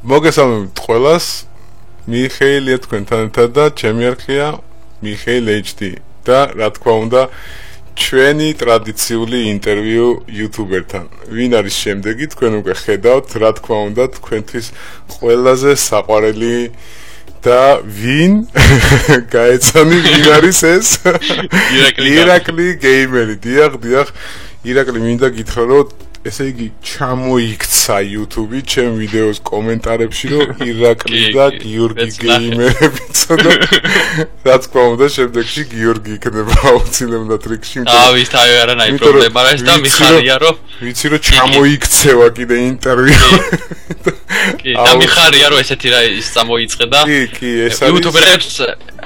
მოგესალმებით ყველას. მიხეილია თქვენთან ერთად და ჩემი არქია მიხეილ HD და რა თქმა უნდა ჩვენი ტრადიციული ინტერვიუ YouTuber-თან. ვინ არის შემდეგი თქვენ უკვე ხედავთ, რა თქმა უნდა თქვენთვის ყველაზე საყვარელი და ვინ გაეცანი ვინ არის ეს? ირაკლი გეიმერი. დიახ, ირაკლი მინდა გითხრა რომ ესე იგი ჩამოიქცა YouTube-ი ჩემ ვიდეოს კომენტარებში რომ ირაკლი და გიორგი გეიმერებიც და რა თქმა უნდა შემდეგში გიორგი იქნება აუცილებლად რიგში. ვის თავი არანაირი პრობლემა არის და მიხარია რომ ვიცი რომ ჩამოიქცევა კიდე ინტერვიუ. კი, და მიხარია რომ ესეთი რა ის წამოიწყე და კი, ეს არის YouTuber-ებს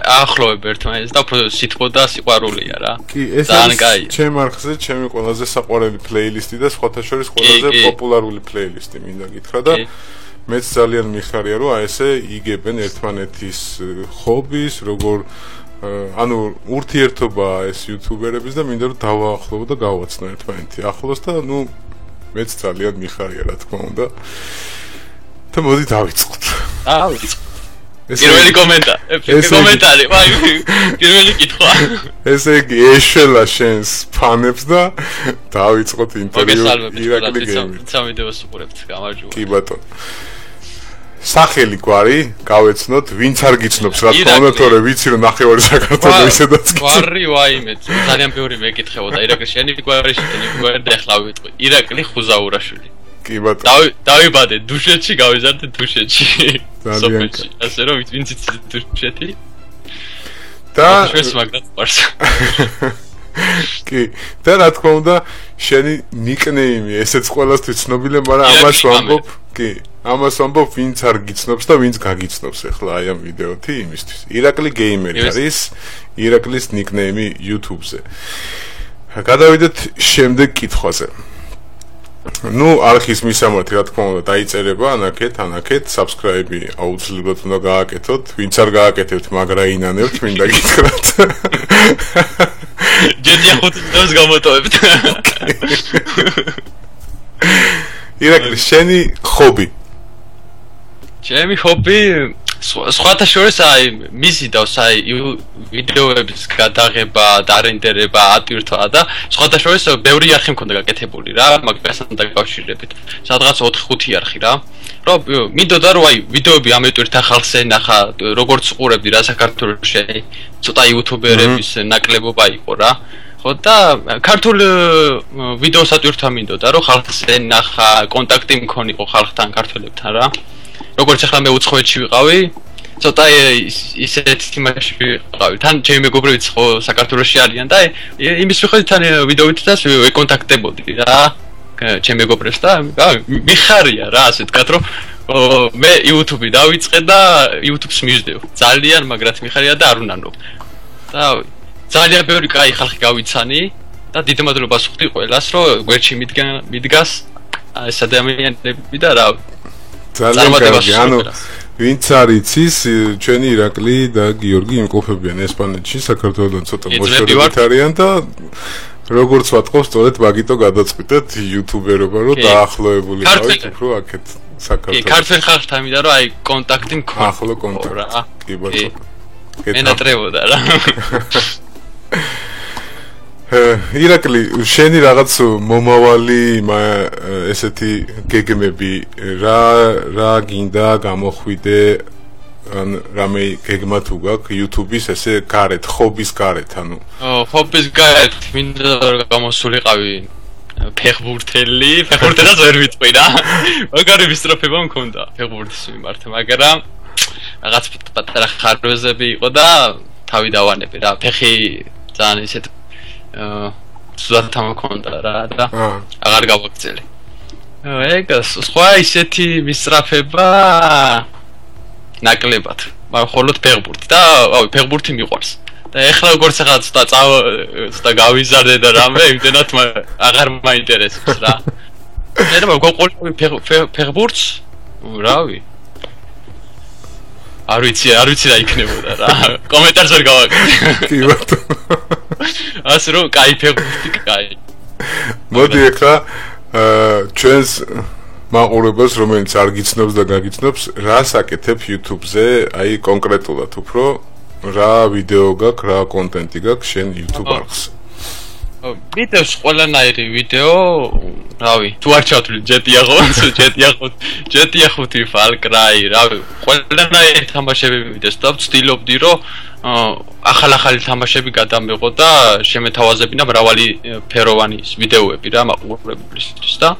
ახლოვებ ერთმანეთს და სითბო და სიყვარულია რა. კი, ეს არის ჩემ არხზე ჩემი ყველაზე საყვარელი პლეილისტი და სხვათა შორის ყველაზე პოპულარული პლეილისტი მინდა გითხრა და მეც ძალიან მიხარია რომ აი ესე იგებენ ერთმანეთის ჰობის, როგორ ანუ ურთიერთობა ეს YouTuber-ების და მინდა რომ დავაახლოვო და გავაცნო ერთმანეთი ახლოს და ნუ მეც ძალიან მიხარია რა თქმა უნდა. და მოდი დავიწყოთ. პირველი კომენტარი, პირველი კითხვა. ესე იგი, ეშელა შენს ფანებს და დავიწყოთ ინტერვიუ ირაკლი გეიმერთან. სამვიდეოს უყურებთ, გამარჯობა. კი ბატონო. სახელი გვარი, გავეცნოთ, ვინც არ გიცნობს, რა თქმა უნდა, თორე ვიცი რომ ნახევარი საქართველოს ისედაც გიცნობს. გვარი ვაიმე, ძალიან ბევრი მეკითხებოდა ირაკლი შენი გვარი შენი გვარი და ახლა ვიტყვი. ირაკლი ხუზაურაშვილი. კი ბატონო. დავიბადე დუშეთში, გავიზარდე დუშეთში. ძალიან ასე რომ ვინც იცის დუშეთი? და შენს მაგას ყარს. კი, და რა თქმა უნდა, შენი ნიკნეიმი, ესეც ყველასთვის ცნობილია, მაგრამ ამას ვამბობ, კი, ამას ვამბობ, ვინც არ გიცნობს და ვინც გაგიცნობს ახლა აი ამ ვიდეოთი იმისთვის. ირაკლი გეიმერი არის ირაკლის ნიკნეიმი YouTube-ზე. გადავიდეთ შემდეგ კითხვაზე. ნუ არქის მისამართი რა თქმა უნდა დაიწერება ანაკეთ subscribe-ი აუცილებლად უნდა გააკეთოთ, ვინც არ გააკეთებთ, მაგრა ინანებთ, მინდა გითხრათ. ჯერჯერ 5 დღეს გამოტოვებთ. ირაკლი, შენი ჰობი? ჩემი ჰობი სხვათა შორის აი მიზიდავს აი ვიდეოების გადაღება, დარენდერება, ატვირთვა და სხვათა შორის ბევრი არხი მქონდა გაკეთებული რა, მაგასთან დაკავშირებით. სადღაც 4-5 არხი რა. რომ მინდოდა რომ აი ვიდეოები ამეტვირთა ხალხს ენახა, როგორც უყურებდი რა საქართველოში, ცოტა YouTuber-ების ნაკლებობა იყო რა. ხო და ქართულ ვიდეოს ატვირთვა მინდოდა რომ ხალხს ენახა, კონტაქტი მქონიყო ხალხთან, ქართველებთან რა. როგორც ახლა მე უცხოეთში ვიყავი, ცოტა ისეთ თემაში ვიყავი. თან ჩემი მეგობრებიც ხო საქართველოში არიან და იმის მიხედვით თან ვიდეოებითაც ვეკონტაქტებოდი რა ჩემი მეგობრებს და მიხარია რა ასე ვთქვათ რომ მე YouTube-ი დავიწყე და YouTube-ს მივждევ. ძალიან მაგრად მიხარია და არ უნანობ. და ძალიან ბევრი კაი ხალხი გავიცანი და დიდ მადლობას ვხდი ყველას რომ გვერდში მიდგას ეს ადამიანები და რა ძალიან კარგი, ანუ ვინც არ იცის, ჩვენი ირაკლი და გიორგი იმყოფებიან ესპანეთში, საქართველოსთან ცოტა მოშორებით არიან და როგორც ვატყობ, სწორედ მაგიტო გადაწყვიტეთ YouTuber-ობა, რომ დაახლოებული გავით უფრო აქეთ საქართველოს. კი, ქართულ ხალხთან მინდა რომ აი კონტაქტი მქონდა. ახლო კონტაქტი. კი ბატონო. ენატრებოდა რა. ირაკლი, შენი რაღაც მომავალი ესეთი გეგმები რა გინდა გამოხვიდე ან რამე გეგმა თუ გაქვს YouTube-ის ესე გარეთ, ჰობის გარეთ, ანუ ჰობის გარეთ მინდა გამოსულიყავი ფეხბურთელად ვერ ვიტყვი რა. მაგარი ვისტროფება მქონდა ფეხბურთის მიმართ, მაგრამ რაღაც პატარა ხარვეზები იყო და თავი დავანები რა. ფეხი ძალიან ისეთ სულათა მქონდა რა და აღარ გავაგრძელე. ეგას სხვა ისეთი მისწრაფება ნაკლებად, მაგრამ ხოლოდ ფეხბურთი და ფეხბურთი მიყვარს. და ეხლა როგორც ახლა ცოტა გავიზარდე და რამე, იმდენად აღარ მაინტერესებს რა. მე რა მოგყოლები ფეხბურთს? რავი. არ ვიცი რა იქნებოდა რა. კომენტარს ვერ გავაკეთე. კი ბატონო. ასე რომ კაი ფეხბურთი კაი. მოდი ახლა ჩვენს მაყურებელს, რომელიც არ გიცნობს და გაგიცნობს, რას აკეთებ YouTube-ზე, აი კონკრეტულად უფრო რა ვიდეო გაქვს, რა კონტენტი გაქვს შენ YouTube არხზე. ვიდეოს ყველანაირი ვიდეო, რავი, თუ არ ჩავთვლი GTA 5, Far Cry, რავი, ყველანაირი თამაშები ვიდეოს და ვცდილობდი, რომ ახალ-ახალი თამაშები გადამეღო და შემეთავაზებინა მრავალი ფეროვანი ვიდეოები რა მაყურებლისთვის და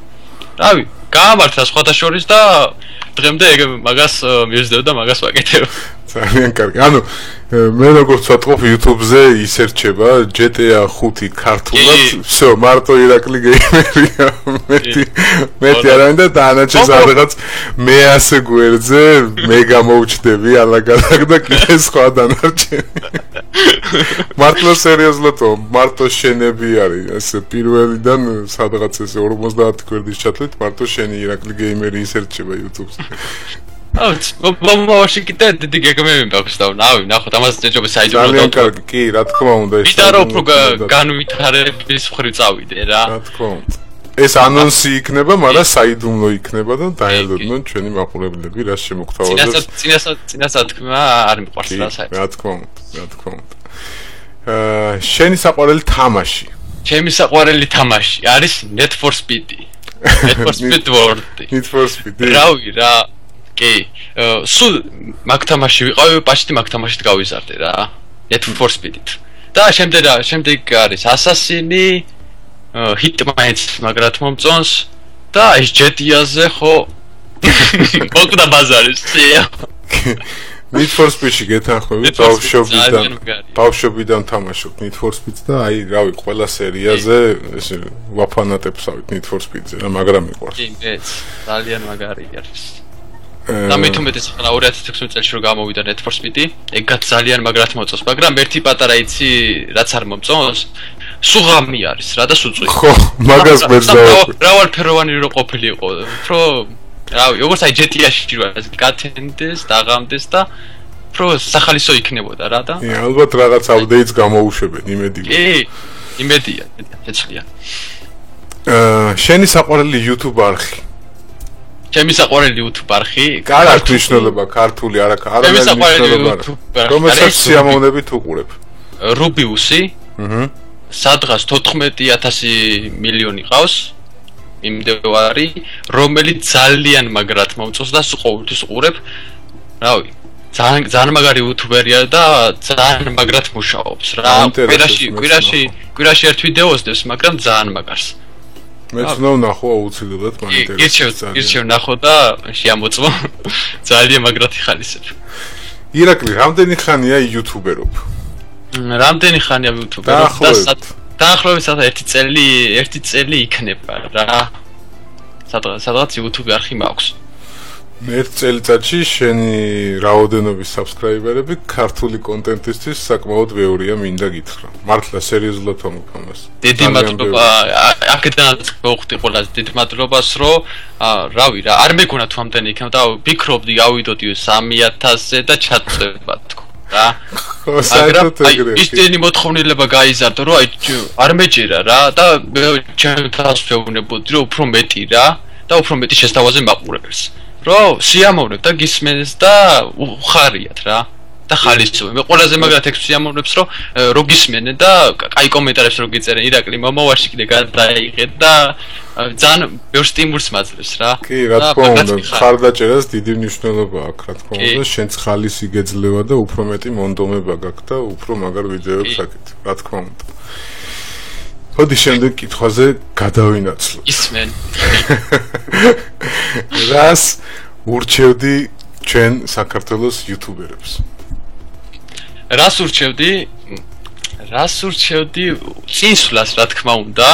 რავი, გამართა სხვათა შორის და დღემდე ეგ მაგას მივსდევ და მაგას ვაკეთებ. ძალიან კარგი. ანუ მე როგორც ვატყობ YouTube-ზე ისერჩება GTA 5 ქართულად, всё, მარტო ირაკლი გეიმერია. მეტი არ და დანარჩენს რაღაც მე ასე გვერდზე მე გამოვჩდები ალაგ-ალაგ და კიდე სხვა დანარჩენი. მართლა სერიოზულად მარტო შენები არის ასე პირველიდან სადღაც ესე 50 გვერდის ჩათვლით მარტო შენი ირაკლი გეიმერი ისერჩება YouTube-ზე. მომავალში კიდე დიდი გეგმები მაქვს და რავი, ნახოთ ამას ჯობია საიდუმლო ძალიან კარგი, კი, რა თქმა უნდა, ეს ვიდა რომ უფრო განვითარების მხრივ წავიდე რა. რა თქმა უნდა. ეს ანონსი იქნება, მაგრამ საიდუმლო იქნება და დაელოდონ ჩვენი მაყურებლები, რას შემოგთავაზებს. წინასა თქმა არ მიყვარს რა საერთოდ. რა თქმა უნდა. შენი საყვარელი თამაში. ჩემი საყვარელი თამაში არის Need for Speed. Need for Speed World. Need for Speed. რავი რა. კი, სულ მაგ თამაში ვიყავი, პაჩტი მაგ თამაშით გავიზარდე რა. Need for Speed-ით. და შემდეგ არის Assassin-ი, Hitman-ს მაგრად მომწონს და ეს GTA-ზე ხო მოკდა ბაზარი. Need for Speed-ში გეთანხმები, ბავშვობიდან თამაშობ Need for Speed-ს და აი, რავი, ყველა სერიაზე ესე ვაფანატებსავით Need for Speed-ზე, მაგრამ მიყვარს. კი, მეც ძალიან მაგარი არის. და მე თუმეტეს ახლა 2016 წელს რო გამოვიდა Need for Speed-ი, ეგაც ძალიან მაგრად მოწონს, მაგრამ ერთი პატარა იცი რაც არ მომწონს, სუღამი არის რა და სუწვი. ხო, მაგას მეძდაო. რავალფეროვანი რო ყოფილიყო, უფრო რავი, როგორც აი GTA-ში რა გათენდეს, დაღამდეს და უფრო სახალისო იქნებოდა რა და. ალბათ რაღაც აპდეიტს გამოუშვებენ, იმედი. კი, იმედია, ეცლია. შენი საყვარელი YouTube არხი? ჩემი საყვარელი YouTube არხი? არ აქვს მნიშვნელობა ქართული, არა მნიშვნელობა. რომელსაც სიამოვნებით უყურებ? Rubius-ი. სადღაც 14,000 მილიონი ყავს. იმდევარი, რომელიც ძალიან მაგრად მომწონს და ყოველთვის უყურებ. რავი, ძალიან მაგარი YouTuber-ია და ძალიან მაგრად მუშაობს რა. კვირაში ერთ ვიდეოს დევს, მაგრამ ძალიან მაგარს. მეც უნდა ნახო აუცილებლად მაინტერესებს. გირჩევ ნახო და შეამოწმო. ძალიან მაგრად იხალისებ. ირაკლი, რამდენი ხანია YouTuber-ობ? რამდენი ხანია YouTuber-ობ? დაახლოებით 1 წელი იქნება რა. სადღაც YouTube არხი მაქვს. ერთ წელიწადში შენი რაოდენობის საბსკრაიბერები ქართული კონტენტისთვის საკმაოდ ბევრია, მინდა გითხრა. მართლა სერიოზულად ვამბობ ამას. დიდი მადლობა. აქედანაც მოვხდი ყველაზე დიდი მადლობას, რომ რავი რა, არ მეგონა თუ ამდენი იქნება და ვფიქრობდი ავიდოდი 3,000-ზე და ჩაწვება თქო რა. საერთოდ ეგრე. ისეთი მოთხოვნილება გაიზარდო, რომ აი არ მეჭირა რა და ჩემ თავს ვეუბნებოდი, რომ უფრო მეტი რა და უფრო მეტი შესთავაზე მაყურებელს. რო სიამოვნებ და გისმენს და უხარიათ რა და ხალისოვე. მე ყველაზე მაგრად ეგ სიამოვნებს რომ გისმენენ და კაი კომენტარებს რო გიწერენ, ირაკლი მომავალში კიდე გადაიღეთ და ძალიან ბევრ სტიმულს მაძლევს რა. კი, რა თქმა უნდა, ხარდაჭერას დიდი მნიშვნელობა აქვს, რა თქმა უნდა, შენც ხალისი გეძლევა და უფრო მეტი მონდომება გაქვს და უფრო მაგარ ვიდეოებს აკეთებ, რა თქმა უნდა. ხოდი შემდეგ კითხვაზე გადავინაცვლო. ისმენ. რას ურჩევდი ჩვენ საქართველოს YouTuber-ებს? რას ურჩევდი? წინსვლას, რა თქმა უნდა.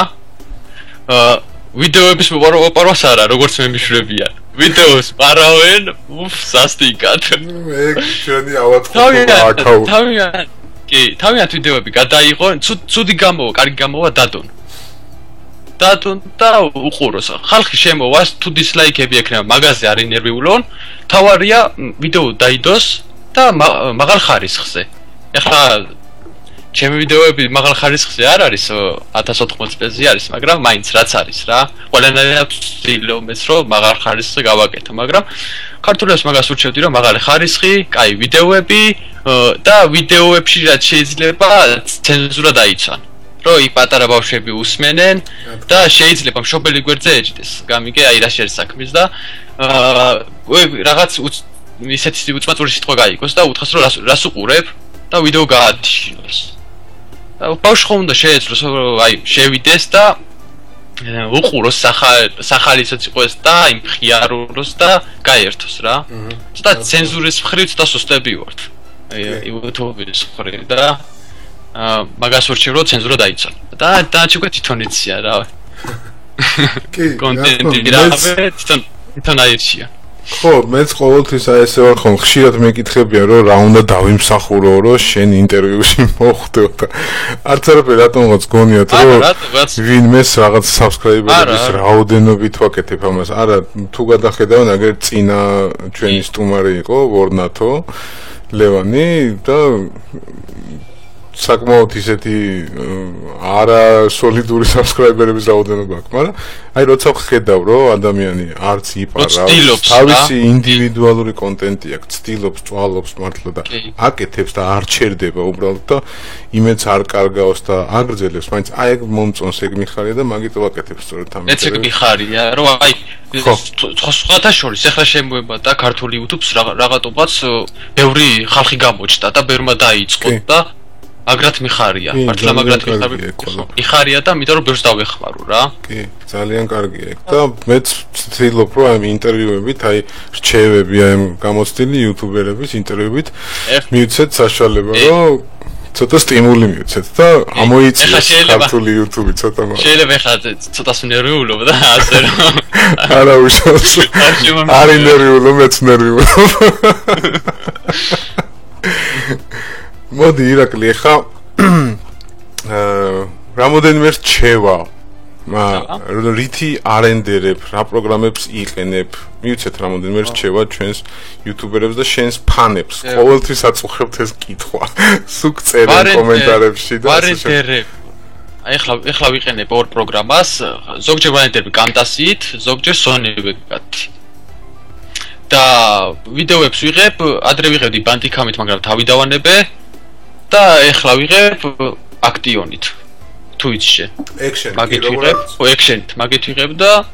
ვიდეოების მოპარვას არა, როგორც მე მიშვებიან. ვიდეოს პარავენ, სასტიკად. ეგ ჩვენი ავატყობა აქაუ. კი, თავიანთ ვიდეოები გადაიღო, ცუდი გამოვა, კარგი გამოვა დადონ და უყუროს. ხალხი შემოვას, თუ დისლაიქები ექნება, მაგაზე არ ინერვიულონ, თავარია ვიდეო დაიდოს და მაღალ ხარისხზე. ეხლა ჩემი ვიდეოები მაღალ ხარისხზე არ არის 1080 წელზე არის, მაგრამ მაინც რაც არის რა. ყველანაირად ვცდილობთ რომ მაღალ ხარისხზე გავაკეთო, მაგრამ ქართულებს მაგას ურჩევდი რომ მაღალი ხარისხი, კაი ვიდეოები და ვიდეოებში რაც შეიძლება ცენზურა დაიცვან. რომ იქ პატარა ბავშვები usmenen და შეიძლება მშობელი გვერდზე ეჭდეს. გამიგე აი რა შეიძლება საქმის და რაღაც ისეთი უწმაწური სიტყვა გაიგოს და უთხრას რომ რას უყურებ და ვიდეო გაათიშინოს. ბავშვი უნდა შეეძლოს აი შევიდეს და უყუროს სახალისოც იყოს და იმ ხიარულოს და გაერთოს რა. ცოტა ცენზურის მხრივ ცოტა სუსტები ვართ. აი YouTube-ის მხრივ და მაგას ვურჩევ რომ ცენზურა დაიცვალა. და დააჩუქე თვითონ იცია რა. კი, კონტენტი რავე თვითონ აირჩია. ხო, მეც ყოველთვის აი ესე ვარ ხომ ხშირად მეკითხებიან რომ რა უნდა დავიმსახურო რომ შენ ინტერვიუში მოხვდე და არც არაფერი რატომღაც გონიათ რომ ვინმეს რაღაც subscriber-ების რაოდენობით ვაკეთებ ამას. არა, თუ გადახედავენ აგერ წინა ჩვენი სტუმარი იყო ვორნათო ლევანი და საკმაოდ ისეთი არა სოლიდური subscriber-ების რაოდენობა აქვს, მაგრამ აი როცა ხედავ რომ ადამიანი არც იპარავს, თავისი ინდივიდუალური კონტენტი აქვს, ცდილობს, წვალობს მართლა და აკეთებს და არ ჩერდება უბრალოდ და იმედს არ კარგავს და აგრძელებს, მაინც აი ეგ მომწონს, ეგ მიხარია და მაგიტო აკეთებს სწორედ ამით. მეც ეგ მიხარია, რომ აი სხვათა შორის ახლა შემოება და ქართული YouTube-ს რაღაცობაც ბევრი ხალხი გამოჩნდა და ბევრმა დაიწყო და მაგრად მიხარია, მართლაագրად მიხარია და ამიტომ რომ ბევრს დავეხმარო რა. კი, ძალიან კარგია ეგ და მეც ვცდილობ რომ ამ ინტერვიუებით, აი რჩევები აი გამოცდილი იუთუბერების ინტერვიუებით მივცეთ საშუალება რომ ცოტა სტიმული მივცეთ და ამოიწიოს ქართული YouTube ცოტა მაგრამ შეიძლება ხა ცოტა ნერვიულობ და ასე რომ არა უშავს არ ნერვიულობ მეც ნერვიულობ მოდი ირაკლი ხა რამოდენიმე რჩევა რითი არენდერებ რა პროგრამებს იყენებ მივცეთ რამოდენიმე რჩევა ჩვენს იუთუბერებს და შენს ფანებს ყოველთვის აწუხებთ ეს კითხვა სულ წერენ კომენტარებში და არენდერებ აი ახლა ვიყენებ ორ პროგრამას ზოგჯერ ვარენდერებ კამტასით ზოგჯერ სონივეგად და ვიდეოებს ვიღებ ადრე ვიღებდი ბანდიკამით მაგრამ თავი დავანებე და ახლა ვიღებ აქტიონით Twitch-ში. მაგით ვიღებ, action-ით მაგით ვიღებ და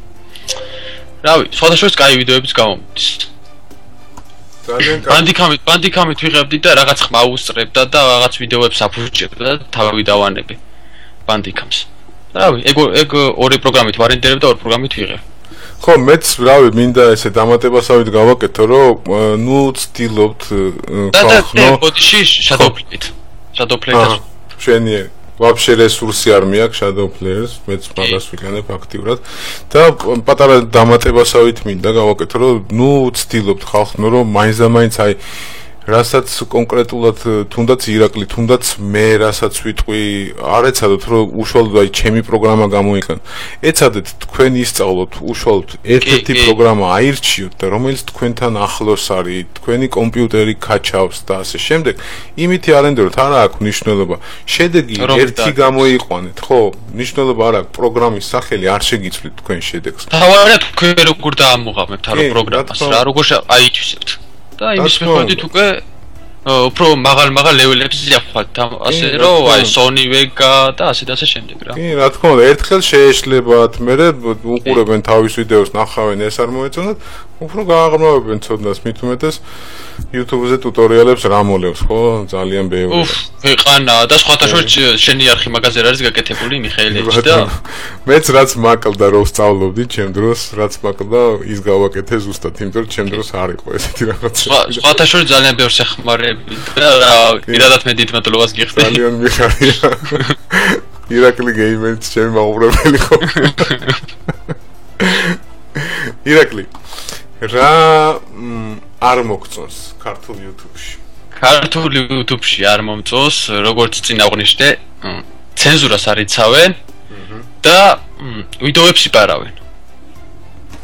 რავი, სხვადასხვა კაი ვიდეოებიც გამომდის. ძალიან ბანდიკამით ვიღებდი და რაღაც ხმა უსწრებდა და რაღაც ვიდეოებს აფუჭებდა და თავი დავანებე ბანდიკამს. რავი, ეგ ორი პროგრამით ვარენდერებ და ორი პროგრამით ვიღებ. ხო, მეც რავი, მინდა ესე დამატებასავით გავაკეთო, რომ ნუ ვცდილობთ და ბოდიში Shadowplay-ს. შენი вообще რესურსი არ მეაქვს Shadow Players, მეც მაგას ვიყენებ აქტიურად და პატარა დამატებასავით მინდა გავაკეთო, რომ ნუ ვცდილობთ ხალხო, რომ მაინც და მაინც აი რასაც კონკრეტულად თუნდაც ირაკლი, თუნდაც მე რასაც ვიტყვი, არ ეცადოთ რომ უშუალოდ აი ჩემი პროგრამა გამოიყენო. ეცადეთ თქვენ ისწავლოთ უშუალოდ ერთ-ერთი პროგრამა აირჩიოთ და რომელიც თქვენთან ახლოს არის, თქვენი კომპიუტერი კაჩავს და ასე შემდეგ. იმითი არენდეროთ, არა აქვს მნიშვნელობა. შედეგი ერთი გამოიყვანეთ, ხო? მნიშვნელობა არ აქვს პროგრამის სახელი, არ შეგიცვლით თქვენ შედეგს. თავარია თქვენ როგორ დაამოღამებთ ამ პროგრამას რა, როგორ აიჩვისებთ. და იმის მიხედვით უკვე უფრო მაღალ ლეველებს იახვალთ ასე რომ აი Sony Vega და ასე და ასე შემდეგ რა. კი, რა თქმა უნდა, ერთხელ შეეშლებათ, მერე უყურებენ თავის ვიდეოს, ნახავენ ეს არ მოეწონათ, უფრო გააღრმავებენ ცოდნას, მით უმეტეს YouTube-ზე ტუტორიალებს რა მოლევს, ხო? ძალიან ბევრი. ვიყანა და სხვათა შორის შენი არხი მაგაზე არის გაკეთებული მიხეილეჩი და მეც რაც მაკლდა რომ ვსწავლობდი ჩემ დროს, რაც მაკლდა ის გავაკეთე ზუსტად, იმიტომ რომ ჩემ დროს არ იყო ესეთი რაღაც. სხვათა შორის ძალიან ბევრს ეხმარები და პირადად მე დიდ მადლობას გიხდი. ძალიან მიხარია. ირაკლი გეიმერიც ჩემი მაუბრებელი ხო? ირაკლი რა არ მოგწონს ქართულ YouTube-ში? ქართულ YouTube-ში არ მომწონს, როგორც წინ აღვნიშნე, ცენზურას არ იცავენ და ვიდეოებს იპარავენ.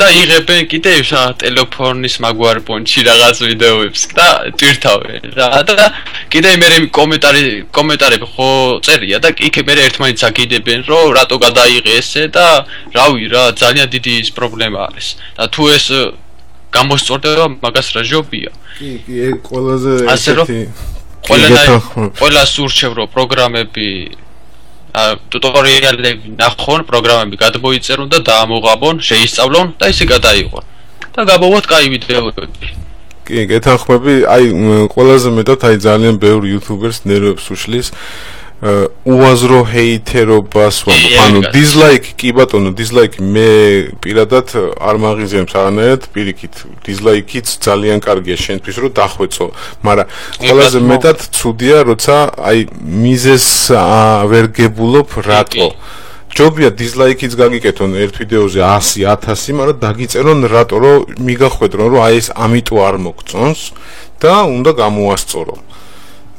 და იღებენ კიდე ტელეფონის მაგვარ პონჩი რაღაც ვიდეოებს და ტვირთავენ რა და კიდე მე კომენტარები ხო წერია და იქ მე ერთმანეთს აგიდებენ რომ რატო გადაიღე ესე და რავი რა ძალიან დიდი ის პრობლემა არის და თუ ეს გამოსწორდება მაგას რა ჯობია კი ყველაზე ესეთი ყველა სურჩევ რომ პროგრამები ტუტორიალები ნახონ, პროგრამები გადმოიწერონ და დაამოღაბონ, შეისწავლონ და ისე გადაიღონ. და გამოვათ კაი ვიდეოები. კი, გეთანხმები, აი ყველაზე მეტად აი ძალიან ბევრი იუთუბერს ნერვებს უშლის უაზრო ჰეითერობას ვამბობ. ანუ დიზლაიკი კი ბატონო, დიზლაიკი მე პირადად არ მაღიზიებს არანაირად, პირიქით, დიზლაიკიც ძალიან კარგია შენთვის რომ დახვეწო, მაგრამ ყველაზე მეტად ცუდია, როცა აი მიზეს ვერ გებულობ რატო. ჯობია დიზლაიკიც გაგიკეთონ ერთ ვიდეოზე 100, 1000, მაგრამ დაგიწერონ რატო, რომ მიგახვედრონ, რომ აი ეს ამიტო არ მოგწონს და უნდა გამოასწორო.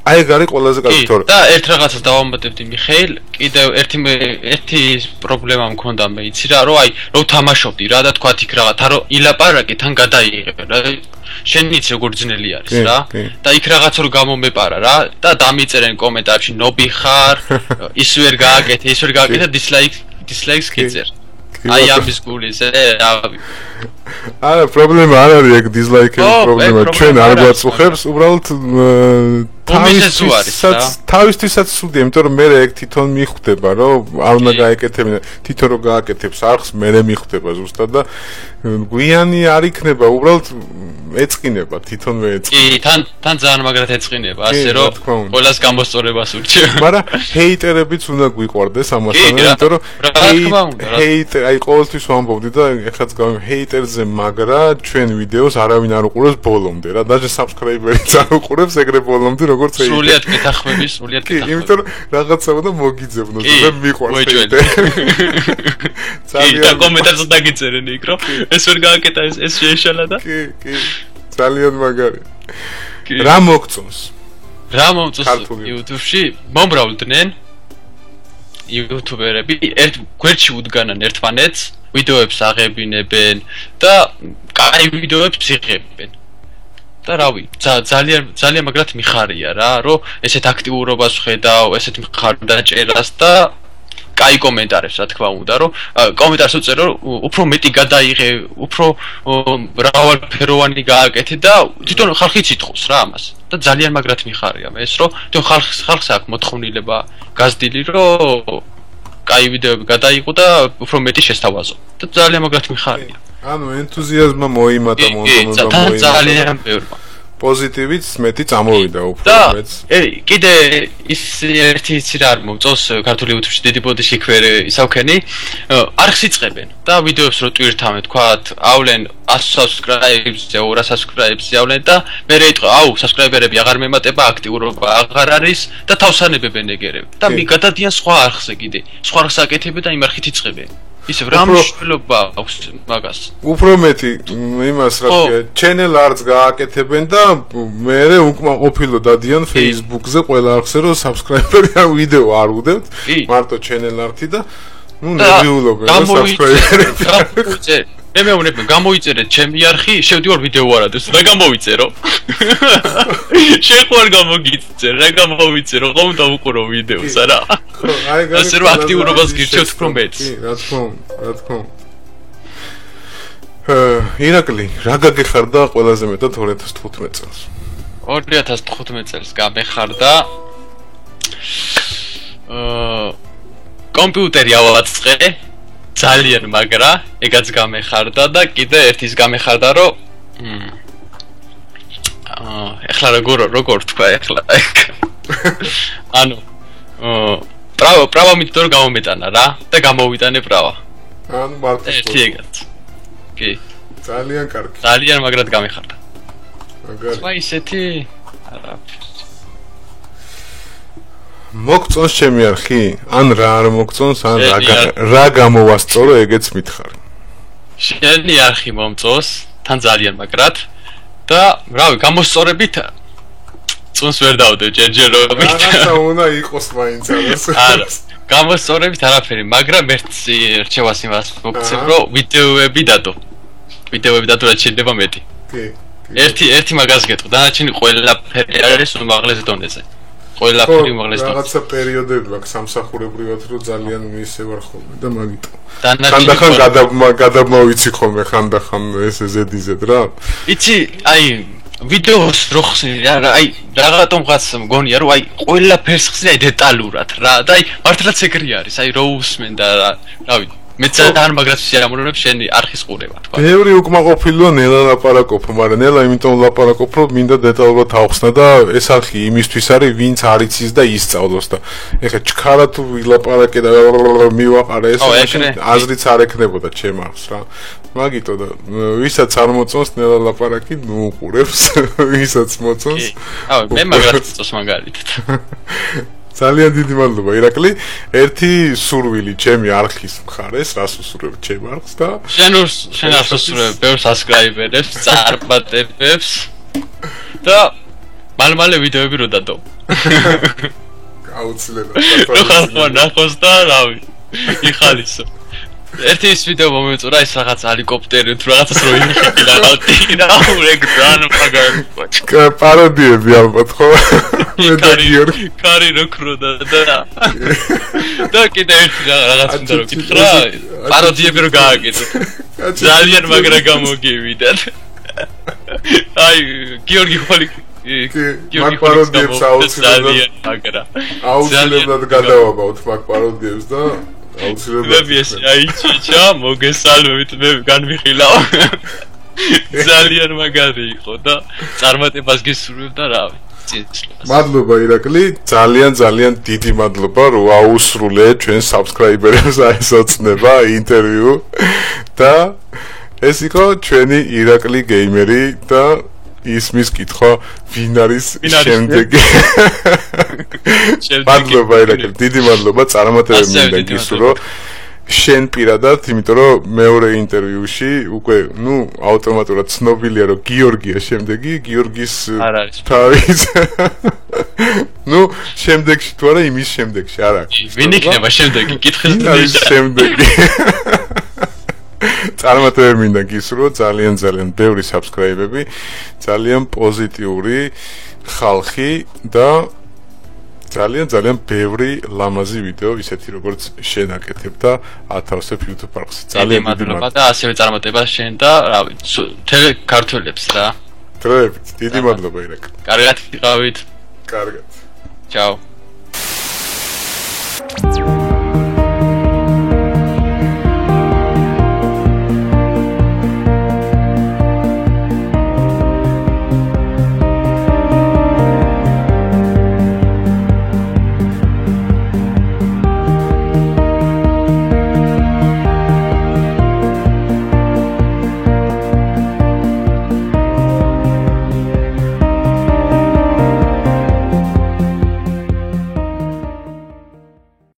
აი ეგ არის ყველაზე კარგი თორე. და ერთ რაღაცას დავამატებდი მიხეილ, კიდევ ერთი პრობლემა მქონდა მე, იცი რა, რომ აი რო თამაშობდი რა და თქვა იქ რაღაცა რომ ილაპარაკე თან გადაიღებ რა. შენ იცი როგორ ძნელი არის რა და იქ რაღაც რო გამომეპარა რა და დამიწერენ კომენტარებში ნობი ხარ, ის ვერ გააკეთე, ის ვერ გააკეთე დისლაიქს გიწერ. აი ამის გულის რავი. არა პრობლემა არ არის ეგ დიზლაიქების პრობლემა, ჩვენ არ გვაწუხებს, უბრალოდ თავისთვისაც სუდია, იმიტომ რომ მე ეგ თვითონ მიხვდება, რომ არ უნდა გაეკეთებინა, თვითონ რომ გააკეთებს არხს, მე მიხვდება ზუსტად და გვიანი არ იქნება, უბრალოდ ეწყინება, თვითონვე ეწყინება. კი, თან ძალიან მაგრად ეწყინება, ასე რომ ყველას გამოსწორებას ურჩევ. მაგრამ ჰეიტერებიც უნდა გვიყვარდეს ამასთან, იმიტომ რომ ჰეიტერ, აი ყოველთვის ვამბობდი და ეხლაც ჰეიტერზე მაგრა ჩვენ ვიდეოს არავინ არ უყურებს ბოლომდე რა, даже subscriber-იც არ უყურებს ეგრე ბოლომდე როგორც ჰეიტერი. სულიად გეთახმები, სულიად გეთახმები. კი, იმიტომ რომ რაღაცა უნდა მოგიძებნოს და მიყვარს ჰეიტერი. ძალიან და კომენტარს დაგიწერენ იქ რომ ეს ვერ გააკეთა ეს შეეშალა და კი ძალიან მაგარი რა მოგწონს YouTube-ში მომრავლდნენ იუთუბერები ერთ გვერდში უდგანან ერთმანეთს ვიდეოებს აღებინებენ და კაი ვიდეოებს იღებენ და რავი ძალიან მაგრად მიხარია რა რომ ესეთ აქტიურობას ვხედავ ესეთ მხარდაჭერას და კაი კომენტარებს რა თქმა უნდა რომ კომენტარს უწერო უფრო მეტი გადაიღე უფრო მრავალფეროვანი გააკეთე და თვითონ ხალხიც ითხოვს რა ამას და ძალიან მაგრად მიხარია მე ეს რომ თვითონ ხალხს აქვს მოთხოვნილება გაზრდილი რომ კაი ვიდეოები გადაიღო და უფრო მეტი შესთავაზო და ძალიან მაგრად მიხარია ანუ ენთუზიაზმა მოიმატა მონდომოდა მოიმატა ძალიან ბევრმა პოზიტივიც მეტი წამოვიდა უფრო მეც. კიდე ის ერთი იცი რა არ მომწონს ქართული YouTube-ში დიდი ბოდიში ქვერ ისავქენი არხს იწყებენ და ვიდეოებს რო ტვირთავენ თქვათავლენ 100 subscribe-ზე 200 subscribe-ზეავლენ და მე აუ subscriber-ები აღარ მემატება აქტიურობა აღარ არის და თავსანებებენ ეგერები და მიგადადიან სხვა არხზე კიდე სხვა არხს აკეთებენ და იმ არხით იწყებენ ისე რა მნიშვნელობა აქვს მაგას უფრო მეტი იმას რა ქვია channel arts გააკეთებენ და მე უკმაყოფილო დადიან Facebook-ზე ყველა არხზე რომ subscriber-ი არ ვიდეო არ უდევთ მარტო channel art-ი და ნუ ნებიულობენ რომ subscriber-ი მე მეუბნები გამოიწერეთ ჩემი არხი შევდივარ ვიდეო არადებს და გამოვიწერო შენ ხო არ გამოგიწერ რა გამოვიწერო ხომ დავუყურო ვიდეოს არა ასე რომ აქტიურობას გირჩევთ უფრო მეტს რა თქმა უნდა ირაკლი რა გაგეხარდა ყველაზე მეტად 2015 წელს 2015 წელს გამეხარდა კომპიუტერი ავაწყე ძალიან მაგრა ეგაც გამეხარდა და კიდე ერთის გამეხარდა რომ ეხლა როგორ თქვა ეხლა ანუ პრავა მითქო რომ გამომეტანა რა და გამოვიტანე პრავა ანუ მარტო ერთი ეგაც კი ძალიან კარგი ძალიან მაგრად გამეხარდა მაგარი სხვა ისეთი არა მოგწონს ჩემი არხი? ან რა არ მოგწონს, ან რა გამოვასწორო, ეგეც მითხარ. შენი არხი მომწონს, თან ძალიან მაგრად და რავი, გამოსწორებით წონს ვერ დავდე ჯერჯერობით. რაღაცა უნდა იყოს მაინც ამას. არა, გამოსწორებით არაფერი, მაგრამ ერთი რჩევას იმას მოგცემ, რომ ვიდეოები დადო. ვიდეოები და თუ რაც შეიძლება მეტი. კი. ერთი მაგას გეტყვი, დანარჩენი ყველაფერი არის უმაღლეს დონეზე. ყველაფერი უმაღლეს დონეზე. რაღაცა პერიოდები აქვს სამსახურებრივად რომ ძალიან მისე ვარ ხოლმე და მაგიტო. დანარჩენი გადამოვიცი ხოლმე ხანდახან ეს ზედიზედ რა. იცი, აი ვიდეოს რო ხსნი აი რაღაცომღაც მგონია რომ აი ყველაფერს ხსნი აი დეტალურად რა და აი მართლაც ეგრე არის აი რო უსმენ და რავი მეც ძალიან მაგრად შეამოვნებ შენი არხის ყურება თქვა. ბევრი უკმაყოფილოა ნელა ლაპარაკობ, მაგრამ ნელა იმიტომ ლაპარაკობ, რომ მინდა დეტალურად ავხსნა და ეს არხი იმისთვის არის, ვინც არ იცის და ისწავლოს და ეხლა ჩქარა თუ ვილაპარაკე და მივაყარე ეს აზრიც არ ექნებოდა ჩემ არხს რა. მაგიტო და ვისაც არ მოწონს ნელა ლაპარაკი, ნუ უყურებს, ვისაც მოწონს. მე მაგრად წოს მაგალითად. ძალიან დიდი მადლობა ირაკლი. ერთი სურვილი ჩემი არხის მხარეს, რას უსურვებ ჩემ არხს და შენ არ უსურვებ ბევრ subscriber-ებს, წარმატებებს და მალე ვიდეოები რო დადო. აუცილებლად. ხო ნახოს და რავი. იხალისო. ერთი ის ვიდეო მომეწურა ის რაღაც ჰელიკოპტერი თუ რაღაცას რო იმიხი და რეგრან მაგარი. პაროდიები ალბათ ხო? მე და გიორგი კარი რო ქროდა და კიდე ერთი რაღაც უნდა რო გითხრა პაროდიები რო გააკეთო. ძალიან მაგრა გამოგივიდათ. აი გიორგი ხოლი მაგ პაროდიებს აუცილებლად მაგრა. აუცილებლად გადავაბავთ მაგ პაროდიებს და აუცილებლად აი ჩიჩა მოგესალმებით მე განვიხილავ. ძალიან მაგარი იყო და წარმატებას გისურვებ და რავი. მადლობა ირაკლი, ძალიან დიდი მადლობა რომ აუსრულე ჩვენ subscriber-ებს ეს ოცნება ინტერვიუ და ეს იყო ჩვენი ირაკლი გეიმერი და ისმის კითხვა ვინ არის შემდეგი. მადლობა ირაკლი, დიდი მადლობა, წარმატებები მინდა გისურვო. შენ პირადად, იმიტომ რომ მეორე ინტერვიუში უკვე, ავტომატურად ცნობილია რომ გიორგია შემდეგი, გიორგის თავის. შემდეგში თუ არა, იმის შემდეგში არ აქვს. ვინ იქნება შემდეგი? კითხეს ის შემდეგი. წარმატებები მინდა გისურვო, ძალიან ბევრი subscriber-ები, ძალიან პოზიტიური ხალხი და ძალიან ბევრი ლამაზი ვიდეო, ისეთი როგორც შენ აკეთებ და ათავსებ YouTube არხზე. ძალიან მადლობა და ასევე წარმატება შენ და რავი, თელ ქართველებს რა. დროებით, დიდი მადლობა ირაკლი. კარგად იყავით. კარგად. Ciao.